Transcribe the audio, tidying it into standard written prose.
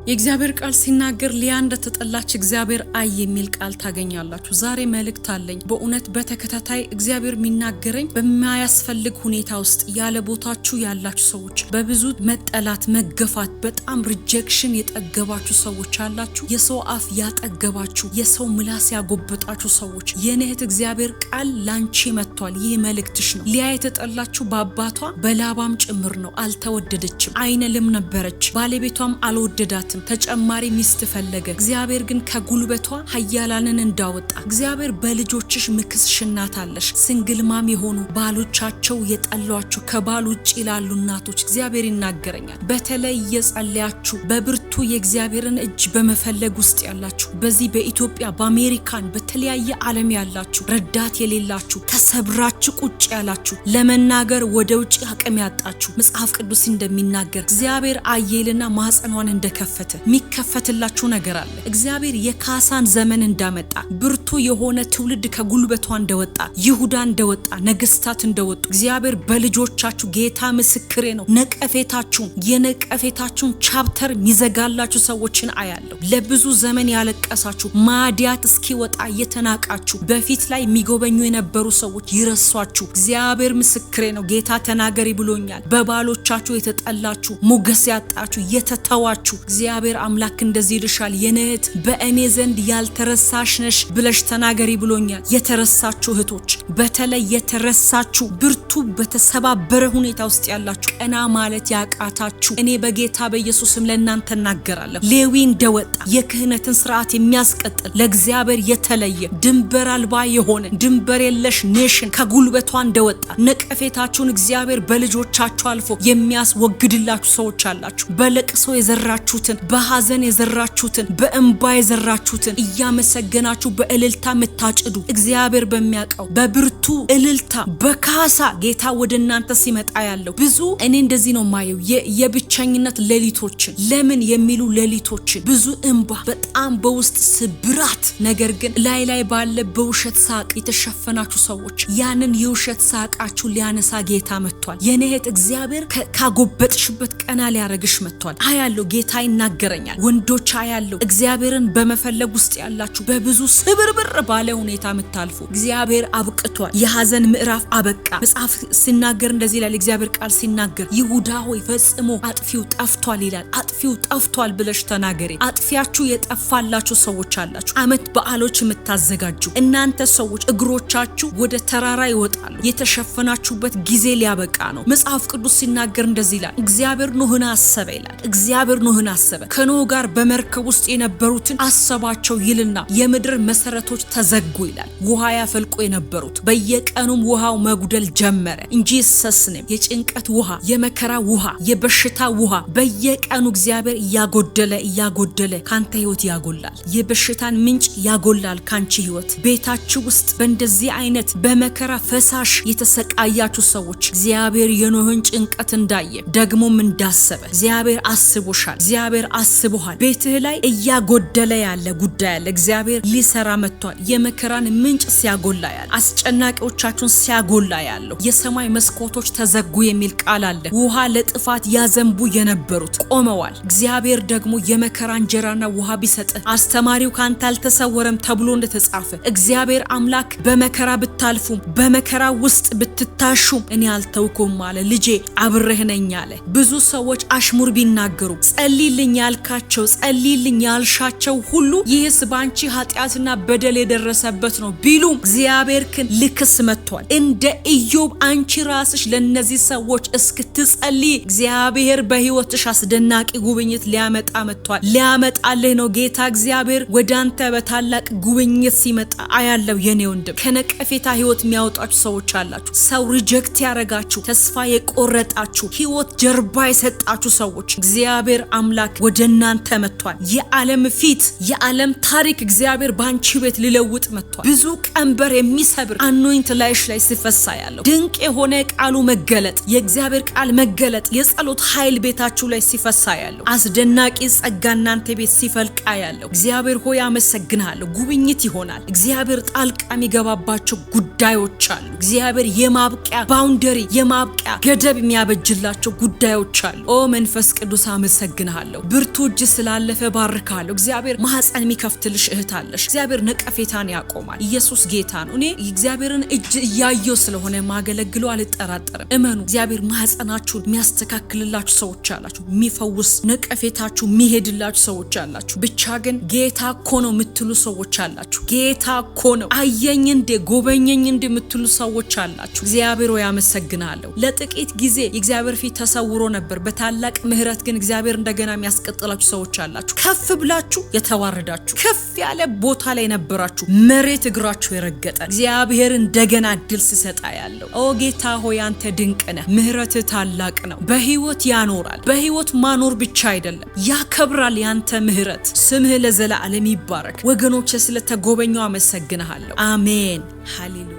የእግዚአብሔር ቃል ሲናገር ሊያ እንደተጠላች እግዚአብሔር አይ የሚል ቃል ታገኛላችሁ። ዛሬ መልእክት አለኝ። በእውነት በተከታታይ እግዚአብሔር የሚናገረኝ በማያስፈልግ ሁኔታ ውስጥ ያለ ቦታችሁ ያላችሁ ሰዎች፣ በብዙ መጠላት፣ መገፋት፣ በጣም ሪጀክሽን የጠገባችሁ ሰዎች አላችሁ። የሰው አፍ ያጠገባችሁ፣ የሰው ምላስ ያጎበጣችሁ ሰዎች የነህት እግዚአብሔር ቃል ላንቺ መጥቷል። ይህ መልእክትሽ ነው። ሊያ የተጠላችሁ በአባቷ በላባም ጭምር ነው። አልተወደደችም። አይነ ልም ነበረች። ባለቤቷም አልወደዳትም። ተጨማሪ ሚስት ፈለገ። እግዚአብሔር ግን ከጉልበቷ ኃያላንን እንዳወጣ እግዚአብሔር በልጆችሽ ምክስሽናታለሽ። ሲንግልማም የሆኑ ባሎቻቸው የጠሏቸው ከባል ውጭ ይላሉ እናቶች እግዚአብሔር ይናገረኛል። በተለይ እየጸለያችሁ በብርቱ የእግዚአብሔርን እጅ በመፈለግ ውስጥ ያላችሁ፣ በዚህ በኢትዮጵያ በአሜሪካን በተለያየ ዓለም ያላችሁ፣ ረዳት የሌላችሁ፣ ተሰብራችሁ ቁጭ ያላችሁ፣ ለመናገር ወደ ውጭ አቅም ያጣችሁ፣ መጽሐፍ ቅዱስ እንደሚናገር እግዚአብሔር አየልና ማህፀኗን እንደከፈተ የሚከፈትላችሁ ነገር አለ። እግዚአብሔር የካሳን ዘመን እንዳመጣ፣ ብርቱ የሆነ ትውልድ ከጉልበቷ እንደወጣ፣ ይሁዳ እንደወጣ፣ ነገስታት እንደወጡ እግዚአብሔር በልጆቻችሁ ጌታ ምስክሬ ነው የነቀፌታችሁን ቻፕተር ሚዘጋላችሁ ሰዎችን አያለሁ። ለብዙ ዘመን ያለቀሳችሁ፣ ማዲያት እስኪወጣ የተናቃችሁ፣ በፊት ላይ የሚጎበኙ የነበሩ ሰዎች ይረሷችሁ። እግዚአብሔር ምስክሬ ነው። ጌታ ተናገሪ ብሎኛል። በባሎቻችሁ የተጠላችሁ፣ ሞገስ ያጣችሁ፣ የተተዋችሁ እግዚአብሔር አምላክ እንደዚህ ይልሻል፣ የነህት በእኔ ዘንድ ያልተረሳሽ ነሽ ብለሽ ተናገሪ ብሎኛል። የተረሳችሁ እህቶች፣ በተለይ የተረሳችሁ ብርቱ በተሰባበረ ሁኔታ ውስጥ ያላችሁ፣ ቀና ማለት ያቃታችሁ፣ እኔ በጌታ በኢየሱስም ለእናንተ እናገራለሁ። ሌዊ እንደወጣ የክህነትን ስርዓት የሚያስቀጥል ለእግዚአብሔር የተለየ ድንበር አልባ የሆነ ድንበር የለሽ ኔሽን ከጉልበቷ እንደወጣ ነቀፌታችሁን እግዚአብሔር በልጆቻችሁ አልፎ የሚያስወግድላችሁ ሰዎች አላችሁ። በለቅሶ የዘራችሁትን፣ በሐዘን የዘራችሁትን፣ በእንባ የዘራችሁትን እያመሰገናችሁ በእልልታ የምታጭዱ እግዚአብሔር በሚያውቀው በብርቱ እልልታ በካሳ ጌታ ወደ እናንተ ሲመጣ ያለው ብዙ እኔ እንደዚህ ነው ማየው። የብቸኝነት ሌሊቶችን ለምን የሚሉ ሌሊቶችን፣ ብዙ እንባ፣ በጣም በውስጥ ስብራት፣ ነገር ግን ላይ ባለ በውሸት ሳቅ የተሸፈናችሁ ሰዎች ያንን የውሸት ሳቃችሁ ሊያነሳ ጌታ መጥቷል። የነህት እግዚአብሔር ካጎበጥሽበት ቀና ሊያረግሽ መጥቷል። አያለው ጌታ ይናገረኛል። ወንዶች አያለው እግዚአብሔርን በመፈለግ ውስጥ ያላችሁ፣ በብዙ ስብርብር ባለ ሁኔታ የምታልፉ እግዚአብሔር አብቅቷል። የሐዘን ምዕራፍ አበቃ። መጽሐፍ ሲናገር እንደዚህ ይላል። እግዚአብሔር ቃል ሲናገር ይሁዳ ሆይ ፈጽሞ አጥፊው ጠፍቷል ይላል። አጥፊው ጠፍቷል ብለሽ ተናገሪ። አጥፊያችሁ የጠፋላችሁ ሰዎች አላችሁ። ዓመት በዓሎች የምታዘጋጁ እናንተ ሰዎች እግሮቻችሁ ወደ ተራራ ይወጣሉ። የተሸፈናችሁበት ጊዜ ሊያበቃ ነው። መጽሐፍ ቅዱስ ሲናገር እንደዚህ ይላል። እግዚአብሔር ኖህን አሰበ ይላል። እግዚአብሔር ኖህን አሰበ፣ ከኖህ ጋር በመርከብ ውስጥ የነበሩትን አሰባቸው ይልና የምድር መሰረቶች ተዘጉ ይላል። ውሃ ያፈልቁ የነበሩት በየቀኑም ውሃው መጉደል ጀመረ እንጂ ሰስንም የጭንቀት ውሃ፣ የመከራ ውሃ፣ የበሽታ ውሃ በየቀኑ እግዚአብሔር እያጎደለ ካንተ ህይወት ያጎላል። የበሽታን ምንጭ ያጎላል ካንቺ ህይወት። ቤታችሁ ውስጥ በእንደዚህ አይነት በመከራ ፈሳሽ የተሰቃያችሁ ሰዎች እግዚአብሔር የኖህን ጭንቀት እንዳየ ደግሞም እንዳሰበ እግዚአብሔር አስቦሻል። እግዚአብሔር አስቦሃል። ቤትህ ላይ እያጎደለ ያለ ጉዳይ አለ። እግዚአብሔር ሊሰራ መጥቷል። የመከራን ምንጭ ሲያጎላ ያለ፣ አስጨናቂዎቻችሁን ሲያጎላ ያለው፣ የሰማይ መስኮቶች ተዘጉ የሚል ቃል አለ። ውሃ ለጥፋት ያዘንቡ የነበሩት ቆመዋል። እግዚአብሔር ደግሞ የመከራ እንጀራና ውሃ ቢሰጥህ አስተማሪው ካንተ አልተሰወረም ተብሎ እንደተጻፈ እግዚአብሔር አምላክ በመከራ ብታልፉም በመከራ ውስጥ ብትታሹም እኔ አልተውኩም አለ። ልጄ አብሬህ ነኝ አለ። ብዙ ሰዎች አሽሙር ቢናገሩ፣ ጸልይልኝ ያልካቸው፣ ጸልይልኝ ያልሻቸው ሁሉ ይህስ ባንቺ ኃጢአትና በደል የደረሰበት ነው ቢሉ እግዚአብሔር ግን ልክስ መጥቷል። እንደ ኢዮብ አንቺ ራስሽ ለነዚህ ሰዎች እስክትጸልይ እግዚአብሔር በህይወትሽ አስደናቂ ጉብኝት ሊያመጣ መጥቷል። ሊያመጣልህ ነው ጌታ እግዚአብሔር ወዳንተ በታላቅ ጉብኝት ሲመጣ አያለው። የኔ ወንድም ከነቀፌታ ህይወት የሚያወጣችሁ ሰዎች አላችሁ። ሰው ሪጀክት ያረጋችሁ፣ ተስፋ የቆረጣችሁ፣ ህይወት ጀርባ የሰጣችሁ ሰዎች እግዚአብሔር አምላክ ወደ እናንተ መጥቷል። የዓለም ፊት፣ የዓለም ታሪክ እግዚአብሔር ባንቺ ቤት ሊለውጥ መጥቷል። ብዙ ቀንበር የሚሰብር አኖይንት ላይሽ ላይ ሲፈሳ ያለው ድንቅ የሆነ ቃሉ መገለጥ፣ የእግዚአብሔር ቃል መገለጥ፣ የጸሎት ኃይል ቤታችሁ ላይ ሲፈሳ ያለው አስደናቂ ጸጋ እናንተ ቤት ሲፈልቃ ያለው እግዚአብሔር ሆይ አመሰግናለሁ። ጉብኝት ይሆናል። እግዚአብሔር ጣልቃ የሚገባባቸው ጉዳዮች አሉ። እግዚአብሔር የማብቂያ ባውንደሪ የማብቂያ ገደብ የሚያበጅላቸው ጉዳዮች አሉ። ኦ መንፈስ ቅዱስ አመሰግንሃለሁ። ብርቱ እጅ ስላለፈ ባርካለሁ። እግዚአብሔር ማህፀን የሚከፍትልሽ እህት አለሽ። እግዚአብሔር ነቀፌታን ያቆማል። ኢየሱስ ጌታ ነው። እኔ የእግዚአብሔርን እጅ እያየሁ ስለሆነ ማገለግለው አልጠራጠርም። እመኑ። እግዚአብሔር ማህፀናችሁን የሚያስተካክልላችሁ ሰዎች አላችሁ። የሚፈውስ ነቀፌታችሁ የሚሄድላችሁ ሰዎች አላችሁ። ብቻ ግን ጌታ እኮ ነው የምትሉ ሰዎች አላችሁ። ጌታ እኮ ነው አየኝ እንደ ጎበኘኝ እንደ የምትሉ ሰዎች አላችሁ። እግዚአብሔር ሆይ አመሰግናለሁ። ለጥቂት ጊዜ የእግዚአብሔር ፊት ተሰውሮ ነበር። በታላቅ ምህረት ግን እግዚአብሔር እንደገና የሚያስቀጥላችሁ ሰዎች አላችሁ። ከፍ ብላችሁ የተዋረዳችሁ ከፍ ያለ ቦታ ላይ ነበራችሁ። መሬት እግራችሁ የረገጠ እግዚአብሔር እንደገና እድል ሲሰጣ ያለው ኦ ጌታ ሆይ አንተ ድንቅ ነህ። ምህረትህ ታላቅ ነው። በህይወት ያኖራል። በህይወት ማኖር ብቻ አይደለም ያከብራል። ያንተ ምህረት ስምህ ለዘላለም ይባረክ። ወገኖቼ ስለተጎበኘው አመሰግናለሁ። አሜን ሃሌሉያ።